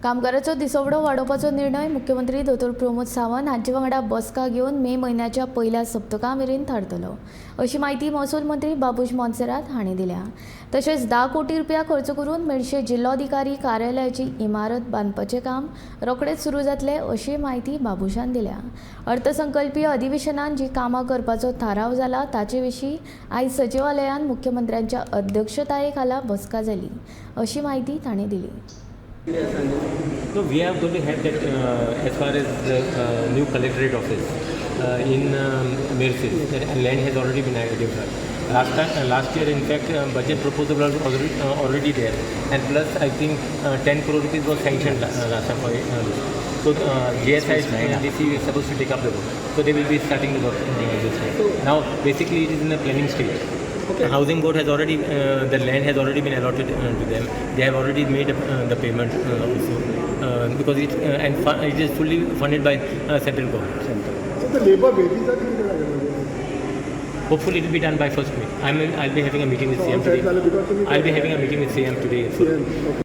कामगाराचो दिसवडो वाडोवपाचो निर्णय मुख्यमंत्री दोतोर प्रमोद सावंत हांचे वांगडा बसका घेवन मे म्हयन्याच्या पयल्या सप्तका मेरेन थारतलो अशी माहिती महसूल मंत्री बाबूश मोन्सेरात हांणी दिल्या। तशेंच 10 कोटी रुपया खर्च करून मेडशे जिल्लोधिकारी कार्यालयाची इमारत बांदपाचें काम रोखडेच सुरू जातले अशी माहिती बाबुशान दिल्या। अर्थसंकल्पीय अधिवेशनात जी कामां करपाचो थाराव जाला ताचे विशीं आयज सचिवालयान मुख्यमंत्र्यांच्या अध्यक्षताये खाला बसका जाली अशी माहिती तांणी दिली। So we are going to have that as far as the new collectorate office in Mersil. That land has already been identified. Last year, in fact, budget proposal was already there, and plus I think 10 crore rupees was sanctioned last time. So GSI DC is supposed to take up the work. So they will be starting the work this year. Now basically it is in the planning stage. Okay. The housing board has already, the land has already been allotted to them. They have already made the payment also because it is fully funded by central government. So the labor wages are Hopefully it will be done by 1st May. I'll be having a meeting with CM today. I'll be having a meeting with CM today.